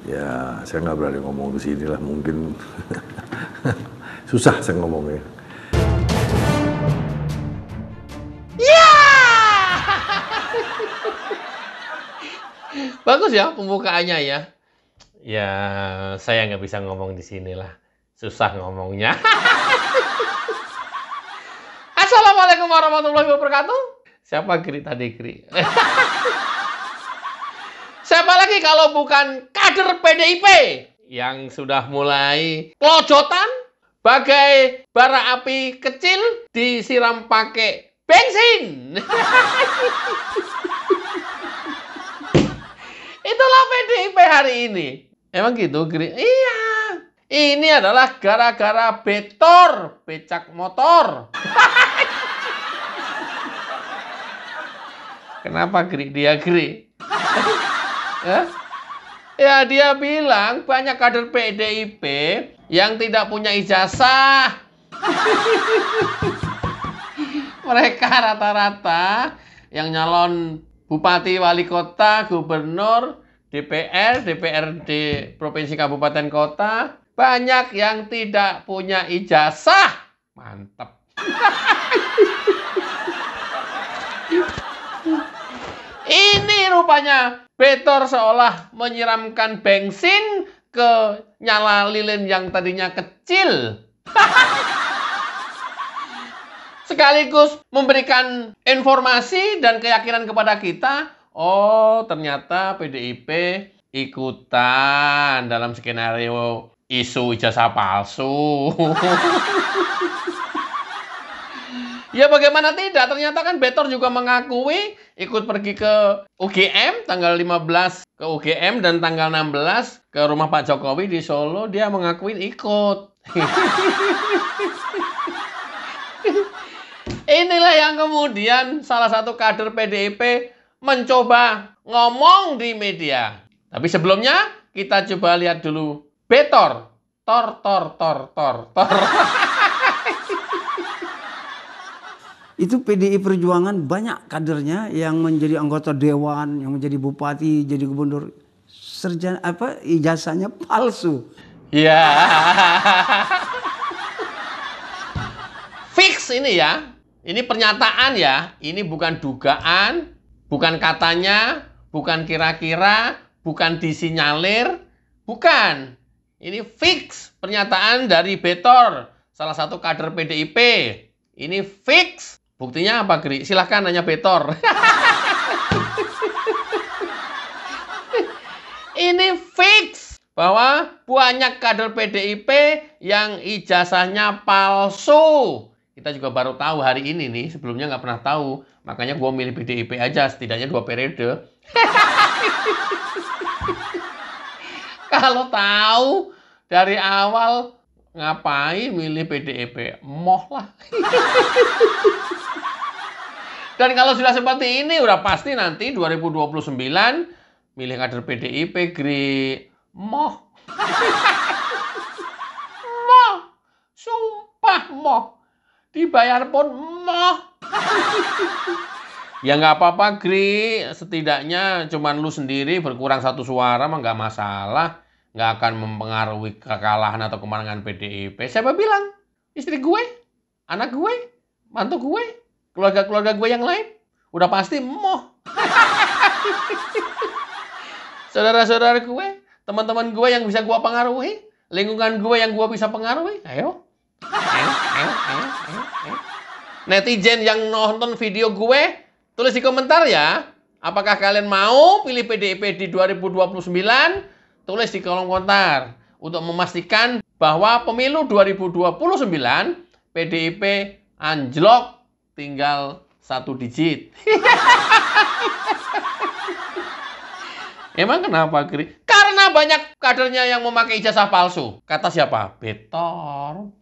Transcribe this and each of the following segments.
Ya, saya nggak berani ngomong di sini lah, mungkin susah saya ngomongnya. Ya! Bagus ya pembukaannya ya. Ya, saya nggak bisa ngomong di sini lah. Susah ngomongnya. Assalamualaikum warahmatullahi wabarakatuh. Siapa Gri tadi, Gri? Siapa lagi kalau bukan kader PDIP yang sudah mulai kelojotan bagai bara api kecil disiram pakai bensin. Itulah PDIP hari ini. Emang gitu, Gri? Iya. Ini adalah gara-gara Betor, becak motor. Kenapa Gri? Dia Gri? Ya, dia bilang banyak kader PDIP yang tidak punya ijazah. Mereka rata-rata yang nyalon bupati, wali kota, gubernur, DPR, DPRD provinsi kabupaten kota, banyak yang tidak punya ijazah. Mantap. Ini rupanya Betor seolah menyiramkan bensin ke nyala lilin yang tadinya kecil. Sekaligus memberikan informasi dan keyakinan kepada kita, oh ternyata PDIP ikutan dalam skenario isu ijazah palsu. Ya bagaimana tidak, ternyata kan Betor juga mengakui ikut pergi ke UGM tanggal 15 ke UGM dan tanggal 16 ke rumah Pak Jokowi di Solo, dia mengakui ikut. Inilah yang kemudian salah satu kader PDIP mencoba ngomong di media. Tapi sebelumnya kita coba lihat dulu Betor. Tor. Itu PDI Perjuangan banyak kadernya yang menjadi anggota dewan, yang menjadi bupati, jadi gubernur, sarjana ijazahnya palsu. Ya. Fix ini ya. Ini pernyataan ya. Ini bukan dugaan, bukan katanya, bukan kira-kira, bukan disinyalir, bukan. Ini fix pernyataan dari Betor, salah satu kader PDIP. Ini fix. Buktinya apa, Gri? Silahkan nanya Betor. Ini fix bahwa banyak kader PDIP yang ijazahnya palsu. Kita juga baru tahu hari ini nih, sebelumnya nggak pernah tahu. Makanya gue milih PDIP aja, setidaknya 2 periode. Kalau tahu dari awal, ngapain milih PDIP? Moh lah. Dan kalau sudah seperti ini, udah pasti nanti 2029 milih kader PDIP, Gri. Moh. Moh. Sumpah moh. Dibayar pun moh. Ya nggak apa-apa, Gri. Setidaknya cuman lu sendiri berkurang 1 suara mah nggak masalah. Nggak akan mempengaruhi kekalahan atau kemenangan PDIP. Siapa bilang? Istri gue? Anak gue? Mantu gue? Keluarga-keluarga gue yang lain? Udah pasti moh. Saudara-saudara gue, teman-teman gue yang bisa gue pengaruhi, lingkungan gue yang gue bisa pengaruhi, ayo. Netizen yang nonton video gue, tulis di komentar ya. Apakah kalian mau pilih PDIP di 2029? Tulis di kolom komentar untuk memastikan bahwa pemilu 2029 PDIP anjlok tinggal 1 digit. Emang kenapa, Gri? Karena banyak kadernya yang memakai ijazah palsu. Kata siapa? Betor.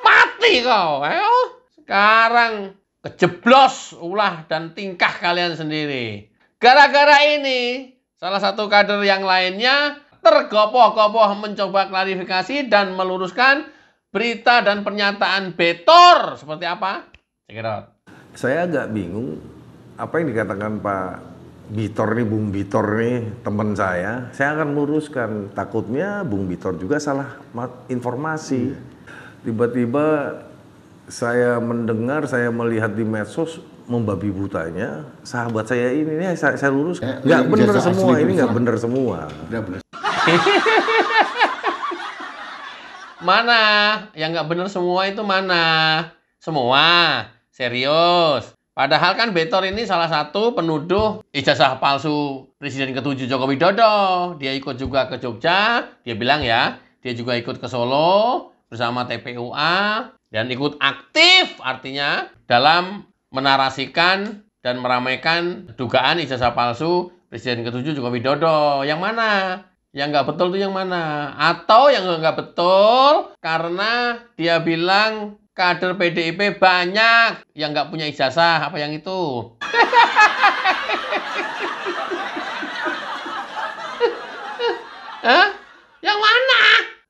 Mati kau. Ayo. Sekarang kejeblos ulah dan tingkah kalian sendiri. Gara-gara ini, salah satu kader yang lainnya tergopoh-gopoh mencoba klarifikasi dan meluruskan berita dan pernyataan Betor. Seperti apa? Check it out. Saya agak bingung apa yang dikatakan Pak Bitor nih, Bung Bitor nih, teman saya akan luruskan. Takutnya Bung Bitor juga salah informasi. Tiba-tiba saya mendengar, saya melihat di medsos, membabi butanya, sahabat saya ini saya luruskan. Nggak benar semua, ini nggak benar semua. Mana? Yang nggak benar semua itu mana? Semua? Serius? Padahal kan Betor ini salah satu penuduh ijazah palsu Presiden ke-7 Joko Widodo. Dia ikut juga ke Jogja, dia bilang ya, dia juga ikut ke Solo bersama TPUA dan ikut aktif artinya dalam menarasikan dan meramaikan dugaan ijazah palsu Presiden ke-7 Joko Widodo. Yang mana? Yang nggak betul itu yang mana? Atau yang nggak betul karena dia bilang kader PDIP banyak yang nggak punya ijazah, apa yang itu? Hah? Yang mana?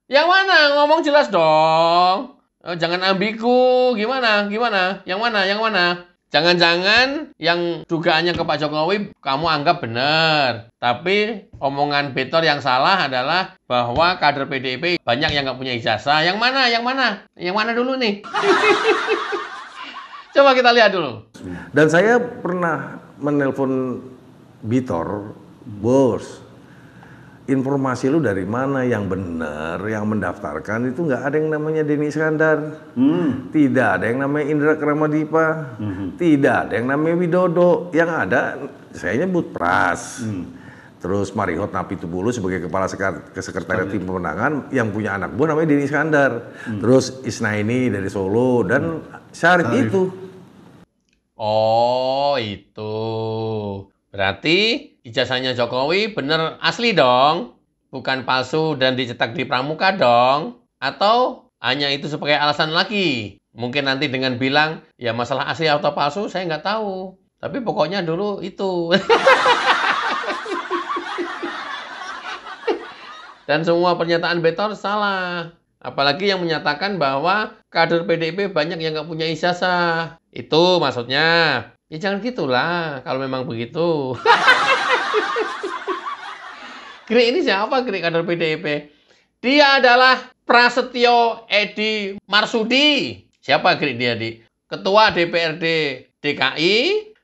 Yang mana? Ngomong jelas dong. Jangan ambigu. Gimana? Gimana? Yang mana? Yang mana? Jangan-jangan yang dugaannya ke Pak Jokowi kamu anggap benar. Tapi omongan Betor yang salah adalah bahwa kader PDIP banyak yang nggak punya ijazah. Yang mana? Yang mana? Yang mana dulu nih? Coba kita lihat dulu. Dan saya pernah menelpon Bitor, bos, informasi lu dari mana yang benar, yang mendaftarkan itu nggak ada yang namanya Denny Iskandar, tidak ada yang namanya Indra Kramadipa, tidak ada yang namanya Widodo, yang ada saya nyebut Pras, terus Marihot Napitupulu sebagai kepala sekretariat tim pemenangan yang punya anak buah namanya Denny Iskandar, terus Isnaini dari Solo dan Syarif itu. Oh itu. Berarti ijazahnya Jokowi bener asli dong, bukan palsu dan dicetak di Pramuka dong. Atau hanya itu sebagai alasan lagi. Mungkin nanti dengan bilang, ya masalah asli atau palsu saya nggak tahu. Tapi pokoknya dulu itu. Dan semua pernyataan Betor salah. Apalagi yang menyatakan bahwa kader PDIP banyak yang nggak punya ijazah. Itu maksudnya. Ya jangan gitulah, kalau memang begitu. Gri ini siapa Gri kader PDIP? Dia adalah Prasetyo Edi Marsudi. Siapa Gri dia di? Ketua DPRD DKI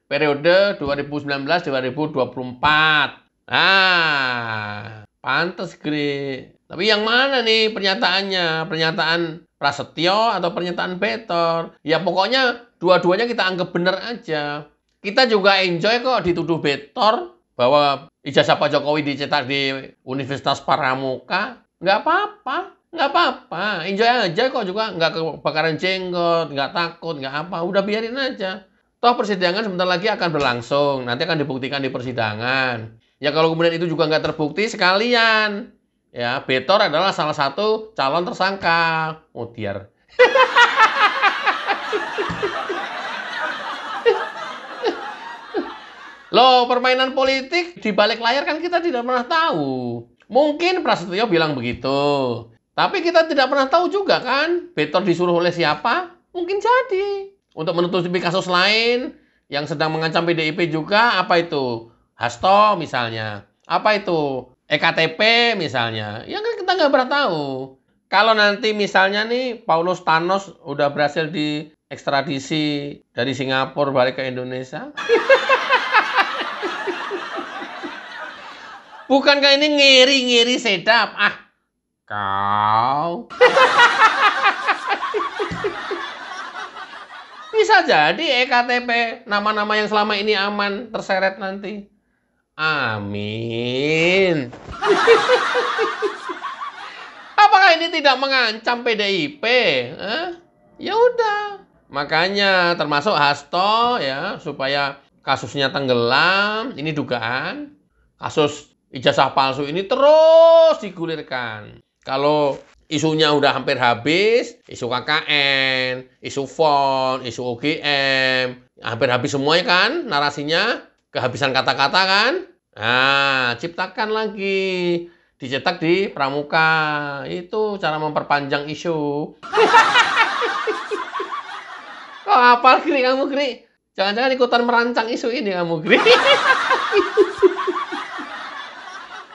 periode 2019-2024. Ah, pantes Gri. Tapi yang mana nih pernyataannya? Pernyataan Prasetyo atau pernyataan Betor? Ya pokoknya dua-duanya kita anggap benar aja. Kita juga enjoy kok dituduh Betor bahwa ijazah Pak Jokowi dicetak di Universitas Pramuka. Nggak apa-apa. Nggak apa-apa. Enjoy aja kok juga. Nggak kebakaran jenggot, nggak takut, nggak apa. Udah biarin aja. Toh persidangan sebentar lagi akan berlangsung. Nanti akan dibuktikan di persidangan. Ya kalau kemudian itu juga nggak terbukti sekalian. Ya, Betor adalah salah satu calon tersangka. Mutiar. Loh, permainan politik di balik layar kan kita tidak pernah tahu. Mungkin Prasetyo bilang begitu. Tapi kita tidak pernah tahu juga kan. Betor disuruh oleh siapa? Mungkin jadi. Untuk menutupi kasus lain yang sedang mengancam PDIP juga, apa itu? Hasto misalnya. Apa itu? EKTP misalnya, ya kan kita nggak pernah tahu. Kalau nanti misalnya nih Paulus Thanos udah berhasil diekstradisi dari Singapura balik ke Indonesia. Bukankah ini ngiri-ngiri sedap? Ah, kau. Bisa jadi EKTP nama-nama yang selama ini aman terseret nanti. Amin. Apakah ini tidak mengancam PDIP? Ya udah. Makanya termasuk Hasto ya supaya kasusnya tenggelam. Ini dugaan kasus ijazah palsu ini terus digulirkan. Kalau isunya udah hampir habis, isu KKN, isu FON, isu UGM, hampir habis semuanya kan narasinya. Kehabisan kata-kata kan? Nah, ciptakan lagi. Dicetak di Pramuka. Itu cara memperpanjang isu. Kok apa Gri kamu Gri? Jangan-jangan ikutan merancang isu ini kamu, Gri.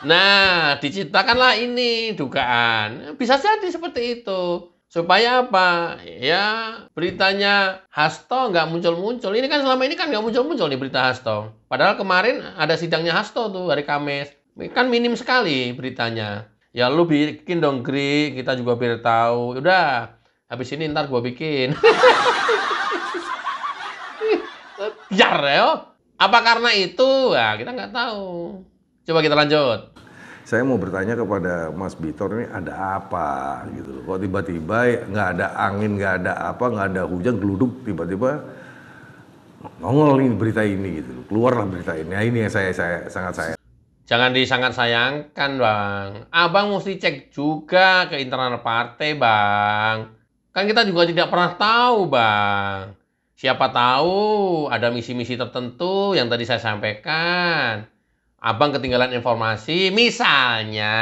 Nah, diciptakanlah ini dugaan. Bisa jadi seperti itu. Supaya apa? Ya, beritanya Hasto nggak muncul-muncul. Ini kan selama ini kan nggak muncul-muncul nih berita Hasto. Padahal kemarin ada sidangnya Hasto tuh hari Kamis. Kan minim sekali beritanya. Ya lu bikin dong, Gri. Kita juga biar tahu. Udah, habis ini ntar gua bikin. Biar ya. Apa karena itu? Ya, kita nggak tahu. Coba kita lanjut. Saya mau bertanya kepada Mas Bitor ini ada apa gitu loh. Kok tiba-tiba nggak ada angin, nggak ada apa, nggak ada hujan, geluduk tiba-tiba nongol ini berita ini gitu loh. Keluarlah berita ini. Nah, ini yang saya sangat saya. Jangan disangat sayangkan, Bang. Abang mesti cek juga ke internal partai, Bang. Kan kita juga tidak pernah tahu, Bang. Siapa tahu ada misi-misi tertentu yang tadi saya sampaikan. Abang ketinggalan informasi, misalnya.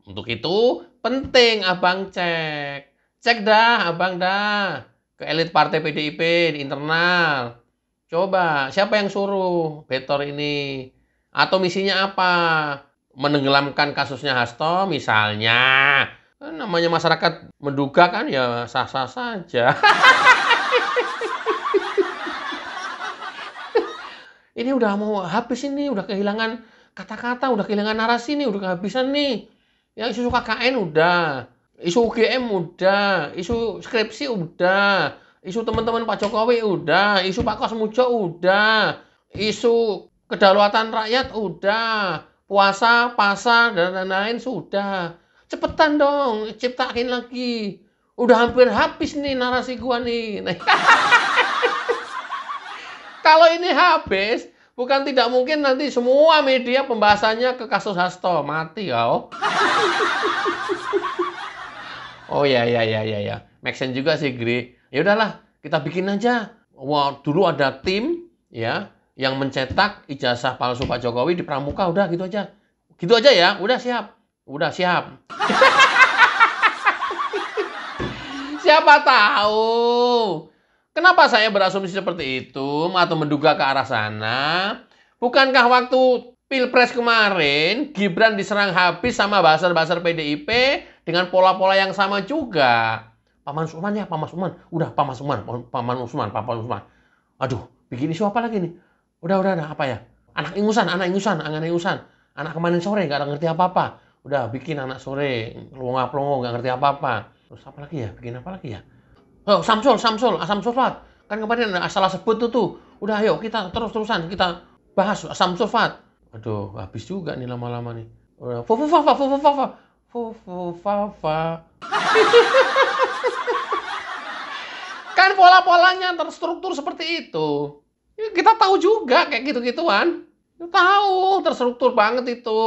Untuk itu, penting Abang cek. Cek dah, Abang dah. Ke elit partai PDIP di internal. Coba, siapa yang suruh Betor ini? Atau misinya apa? Menenggelamkan kasusnya Hasto misalnya. Namanya masyarakat menduga kan ya sah-sah saja. Ini udah mau habis ini, udah kehilangan kata-kata, udah kehilangan narasi nih, udah kehabisan nih. Ya isu KKN udah, isu UGM udah, isu skripsi udah, isu teman-teman Pak Jokowi udah, isu Pak Kosmujo udah, isu kedaulatan rakyat udah, puasa, pasar, dan lain-lain sudah. Cepetan dong, ciptain lagi. Udah hampir habis nih narasi gua nih. Kalau ini habis, bukan tidak mungkin nanti semua media pembahasannya ke kasus Hasto. Mati kau. Oh ya. Make sense juga sih, Gri. Ya udahlah, kita bikin aja. Wah, dulu ada tim ya yang mencetak ijazah palsu Pak Jokowi di Pramuka, udah gitu aja. Gitu aja ya, udah siap. Udah siap. Siapa tahu. Kenapa saya berasumsi seperti itu atau menduga ke arah sana? Bukankah waktu Pilpres kemarin Gibran diserang habis sama buzzer-buzzer PDIP dengan pola-pola yang sama juga? Pak Mas Usman ya, Pak Mas Usman. Udah, Pak Mas Usman. Aduh, bikin isu apa lagi nih? Udah, apa ya? Anak ingusan. Anak kemarin sore nggak ngerti apa-apa. Udah, bikin anak sore, pelongo nggak ngerti apa-apa. Terus apa lagi ya? Bikin apa lagi ya? Oh, Samsul, Asam Sulfat. Kan kemarin ada salah sebut tuh. Udah, ayo kita terus-terusan kita bahas Asam Sulfat. Aduh, habis juga nih lama-lama nih. Udah, Fufafa. Kan pola-polanya terstruktur seperti itu. Ya, kita tahu juga kayak gitu-gituan. Tahu, terstruktur banget itu.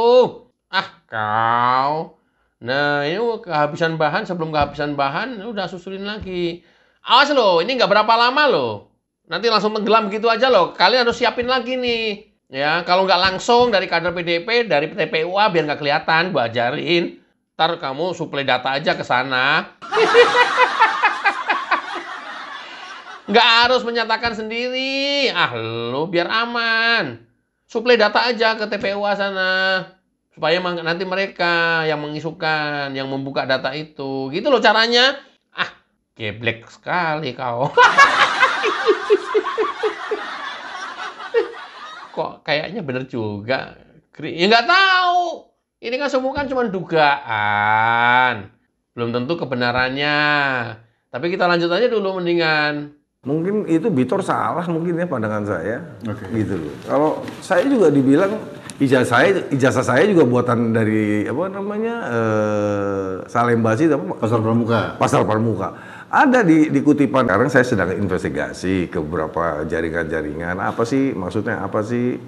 Ah, kau. Nah, ini kehabisan bahan, sebelum kehabisan bahan, udah susulin lagi. Awas loh, ini nggak berapa lama loh. Nanti langsung tenggelam gitu aja loh. Kalian harus siapin lagi nih. Ya, kalau nggak langsung dari kader PDIP, dari TPUA biar nggak kelihatan, gua ajarin. Ntar kamu suplai data aja ke sana. Nggak harus menyatakan sendiri. Ah, lo biar aman. Suplai data aja ke TPUA sana. Supaya nanti mereka yang mengisukan, yang membuka data itu. Gitu loh caranya. Ah, geblek sekali kau. Kok kayaknya bener juga. Ya nggak tahu. Ini kan semua kan cuma dugaan. Belum tentu kebenarannya. Tapi kita lanjut aja dulu mendingan. Mungkin itu Bitor salah mungkin ya pandangan saya. Gitu loh. Kalau saya juga dibilang ijazah saya juga buatan dari apa namanya Salembasi Pasar Pramuka. Ada di kutipan. Sekarang saya sedang investigasi ke beberapa jaringan-jaringan. Apa sih maksudnya apa sih?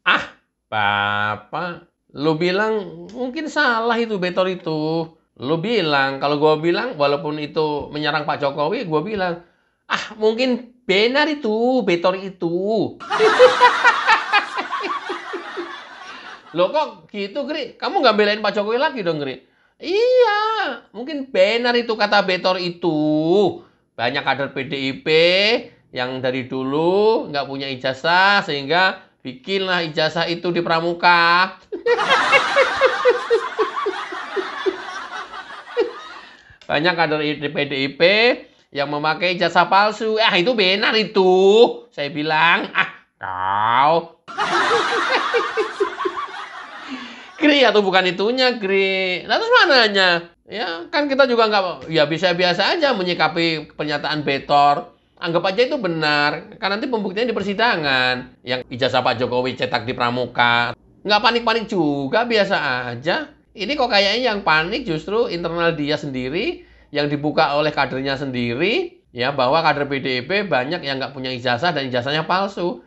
Ah, Bapak, lu bilang mungkin salah itu Betor itu. Lu bilang, kalau gua bilang walaupun itu menyerang Pak Jokowi, gua bilang, ah mungkin benar itu Betor itu. Loh kok gitu, Gri? Kamu nggak belain Pak Jokowi lagi dong, Gri? Iya, mungkin benar itu kata Betor itu. Banyak kader PDIP yang dari dulu nggak punya ijazah, sehingga bikinlah ijazah itu di Pramuka. Banyak kader PDIP yang memakai ijazah palsu. Itu benar itu. Saya bilang, kau. Gri, atau bukan itunya, Gri. Nah, terus mananya? Ya, kan kita juga nggak, ya biasa-biasa aja menyikapi pernyataan Betor. Anggap aja itu benar. Kan nanti pembuktiannya di persidangan. Yang ijazah Pak Jokowi cetak di Pramuka. Nggak panik-panik juga, biasa aja. Ini kok kayaknya yang panik justru internal dia sendiri, yang dibuka oleh kadernya sendiri, ya, bahwa kader PDIP banyak yang nggak punya ijazah dan ijazahnya palsu.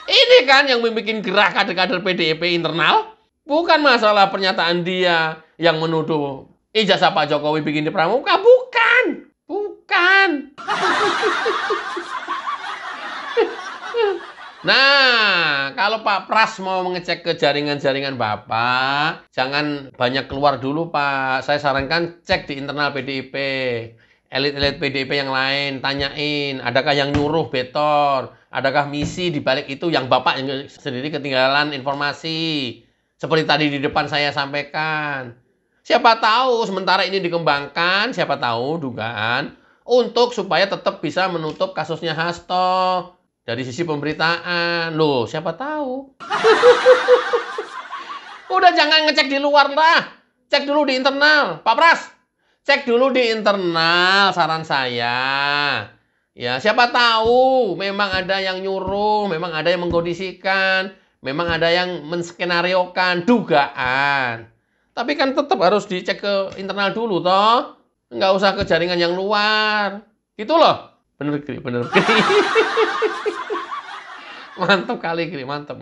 Ini kan yang membuat gerah kader-kader PDIP internal. Bukan masalah pernyataan dia yang menuduh ijazah Pak Jokowi bikin di Pramuka. Bukan. Bukan. Nah, kalau Pak Pras mau mengecek ke jaringan-jaringan Bapak, jangan banyak keluar dulu, Pak. Saya sarankan cek di internal PDIP. Elit-elit PDIP yang lain, tanyain, adakah yang nyuruh Betor? Adakah misi di balik itu yang Bapak yang sendiri ketinggalan informasi? Seperti tadi di depan saya sampaikan. Siapa tahu sementara ini dikembangkan, siapa tahu dugaan, untuk supaya tetap bisa menutup kasusnya Hasto. Dari sisi pemberitaan. Loh, siapa tahu. Udah jangan ngecek di luar lah. Cek dulu di internal. Pak Pras, cek dulu di internal, saran saya. Ya, siapa tahu memang ada yang nyuruh, memang ada yang mengkondisikan, memang ada yang menskenariokan, dugaan. Tapi kan tetap harus dicek ke internal dulu, toh. Nggak usah ke jaringan yang luar. Gitu loh. Bener, Gri, bener, Gri. Mantap kali, Gri, mantap.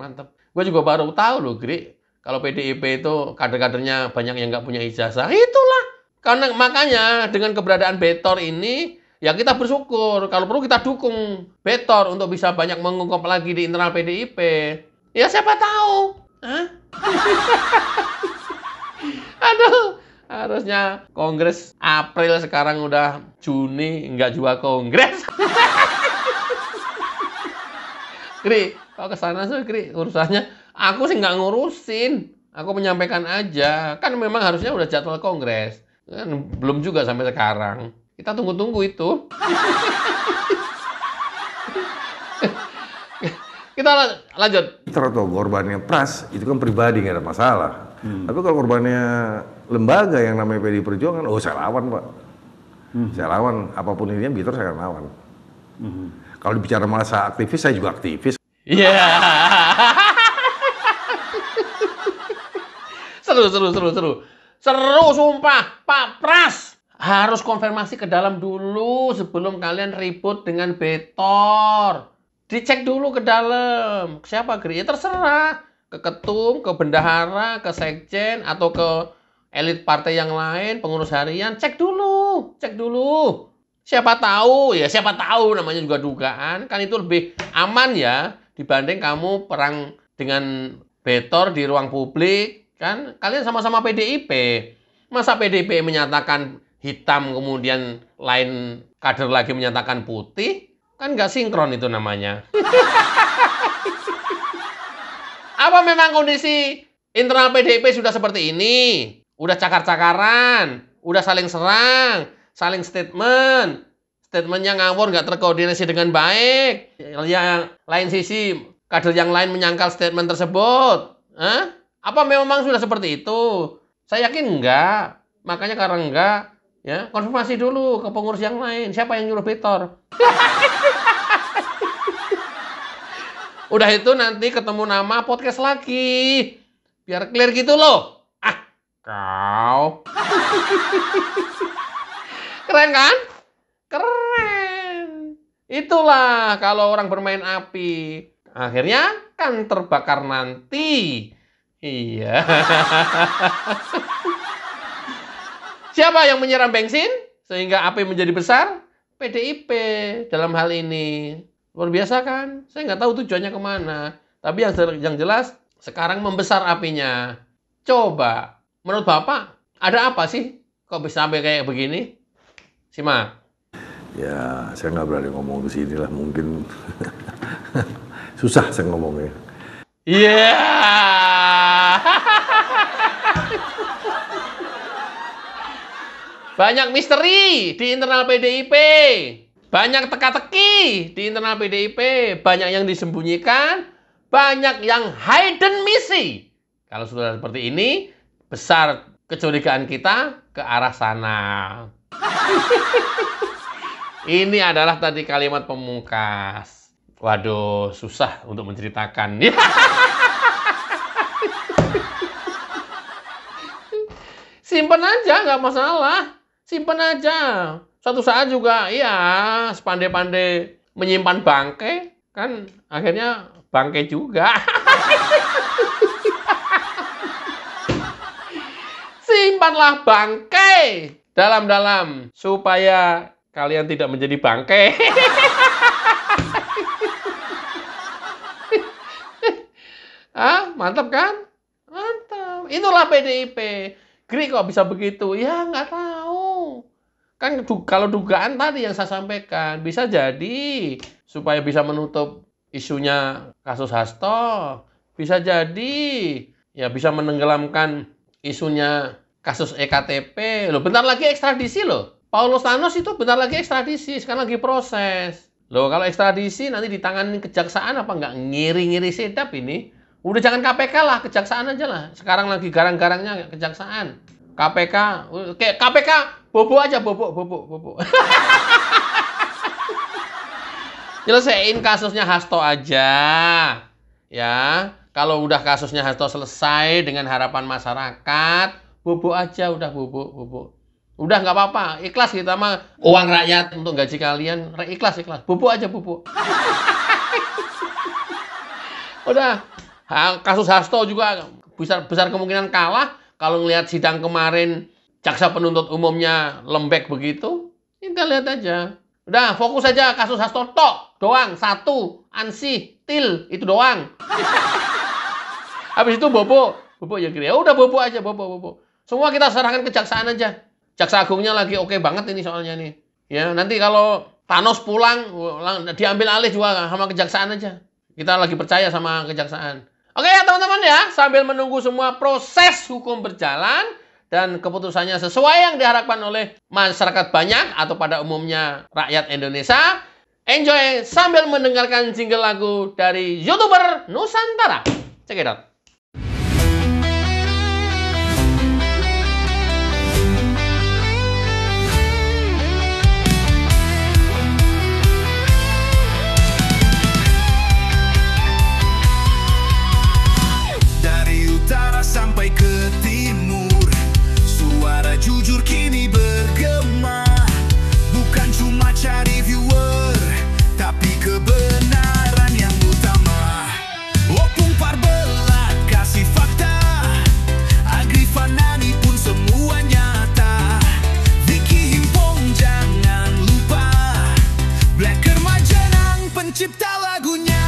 Gue juga baru tahu loh, Gri, kalau PDIP itu kader-kadernya banyak yang nggak punya ijazah. Itulah. Karena makanya dengan keberadaan Betor ini, ya kita bersyukur. Kalau perlu kita dukung Betor untuk bisa banyak mengungkap lagi di internal PDIP. Ya siapa tahu. Hah? Aduh, harusnya Kongres April, sekarang udah Juni, nggak juga Kongres. Gri, kalau kesana sih, Gri, urusannya aku sih nggak ngurusin. Aku menyampaikan aja. Kan memang harusnya udah jadwal Kongres. Kan belum juga sampai sekarang. Kita tunggu-tunggu itu. Kita lanjut. Atau korbannya Pras, itu kan pribadi, nggak ada masalah. Tapi kalau korbannya lembaga yang namanya PDI Perjuangan, saya lawan, Pak. Saya lawan, apapun ini Betor saya akan lawan. Kalau bicara masa aktivis, saya juga aktivis. Iya. Seru. Seru, sumpah. Pak Pras harus konfirmasi ke dalam dulu sebelum kalian ribut dengan Betor. Dicek dulu ke dalam. Siapa, Gri? Ya terserah. Ke ketum, ke bendahara, ke sekjen, atau ke elit partai yang lain, pengurus harian. Cek dulu. Siapa tahu namanya juga dugaan. Kan itu lebih aman ya dibanding kamu perang dengan Betor di ruang publik. Kan kalian sama-sama PDIP. Masa PDIP menyatakan hitam kemudian lain kader lagi menyatakan putih? Kan nggak sinkron itu namanya. Apa memang kondisi internal PDIP sudah seperti ini? Udah cakar-cakaran, udah saling serang, saling statement. Statementnya ngawur, nggak terkoordinasi dengan baik. Yang lain sisi, kader yang lain menyangkal statement tersebut. Apa memang sudah seperti itu? Saya yakin enggak. Makanya karena enggak, ya konfirmasi dulu ke pengurus yang lain. Siapa yang nyuruh Betor? Udah itu nanti ketemu nama podcast lagi. Biar clear gitu loh. Kau. Keren kan? Keren. Itulah kalau orang bermain api. Akhirnya kan terbakar nanti. Iya. Siapa yang menyiram bensin sehingga api menjadi besar? PDIP dalam hal ini. Luar biasa kan? Saya nggak tahu tujuannya kemana. Tapi yang jelas sekarang membesar apinya. Coba, menurut Bapak, ada apa sih kok bisa sampai kayak begini? Simak. Ya, saya nggak berani ngomong ke sini lah, mungkin susah saya ngomongnya. Iya. Banyak misteri di internal PDIP. Banyak teka-teki di internal PDIP. Banyak yang disembunyikan. Banyak yang hidden misi. Kalau sudah seperti ini, besar kecurigaan kita ke arah sana. Ini adalah tadi kalimat pemungkas. Waduh, susah untuk menceritakan. Simpen aja, nggak masalah. Simpen aja. Suatu saat juga, ya, sepandai-pandai menyimpan bangke, kan akhirnya bangke juga. Simpanlah bangke dalam-dalam supaya kalian tidak menjadi bangke. Mantap kan? Mantap. Itulah PDIP. Gri kok bisa begitu? Ya nggak tahu. Kan kalau dugaan tadi yang saya sampaikan, bisa jadi supaya bisa menutup isunya kasus Hasto. Bisa jadi ya bisa menenggelamkan isunya kasus EKTP. Loh, bentar lagi ekstradisi loh. Paulus Thanos itu bentar lagi ekstradisi, sekarang lagi proses. Loh, kalau ekstradisi nanti ditangani kejaksaan apa nggak ngiri-ngiri sedap ini? Udah jangan KPK lah, kejaksaan aja lah. Sekarang lagi garang-garangnya kejaksaan. KPK, bobo aja, bobo. Nyelesain kasusnya Hasto aja. Ya, kalau udah kasusnya Hasto selesai dengan harapan masyarakat, bobo aja, udah bobo. Udah nggak apa-apa, ikhlas kita mah uang rakyat untuk gaji kalian, ikhlas. Bobo aja, bobo. Udah, kasus Hasto juga besar kemungkinan kalah. Kalau ngelihat sidang kemarin, jaksa penuntut umumnya lembek begitu, kita lihat aja. Udah, fokus aja kasus Hasto doang, satu, ansih, til, itu doang. Habis itu bobo ya kira. Ya udah bobo aja, bobo. Semua kita serahkan kejaksaan aja. Jaksa Agungnya lagi oke banget ini soalnya nih. Ya, nanti kalau Thanos pulang, diambil alih juga sama kejaksaan aja. Kita lagi percaya sama kejaksaan. Oke ya teman-teman ya, sambil menunggu semua proses hukum berjalan dan keputusannya sesuai yang diharapkan oleh masyarakat banyak atau pada umumnya rakyat Indonesia, enjoy sambil mendengarkan jingle lagu dari YouTuber Nusantara. Check it out. Sampai ke timur, suara jujur kini bergema. Bukan cuma cari viewer, tapi kebenaran yang utama. Opung Parbelat kasih fakta, Agrifanani pun semua nyata. Vicky Himpong jangan lupa, Blacker Majenang pencipta lagunya.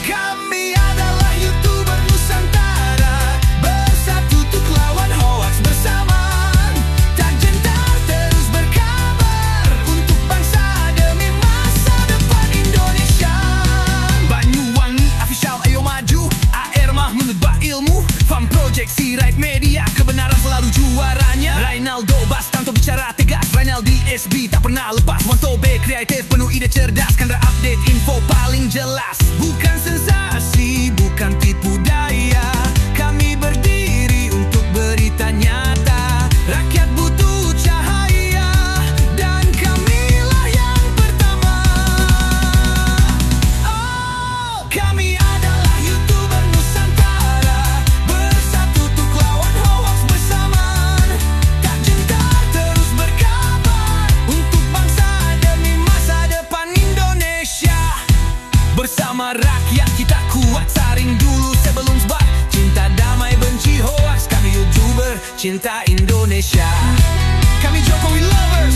Kami adalah YouTuber Nusantara, bersatu untuk lawan hoax bersamaan. Tak gentar terus berkabar untuk bangsa demi masa depan Indonesia. Banyuwangi official ayo maju, AR Mahmud Ba Ilmu, Fam Project Sirait Media, kebenaran selalu juaranya. Rainaldo Bastanto bicara tegas, Rainaldi SB tak pernah lepas. Wanto B kreatif penuh ide cerdas, Kendra update info paling jelas. Bukan sensasi, bukan tipu daya, kami berdiri untuk berita nyata. Rakyat butuh cahaya, dan kamilah yang pertama. Oh, kami adalah YouTuber Nusantara, bersatu untuk lawan hoax bersamaan. Tak gentar terus berkabar untuk bangsa demi masa depan Indonesia. Bersama rakyat kita kuat, saring dulu sebelum sebar. Cinta damai benci hoax, kami YouTuber cinta Indonesia. Kami Jokowi lovers,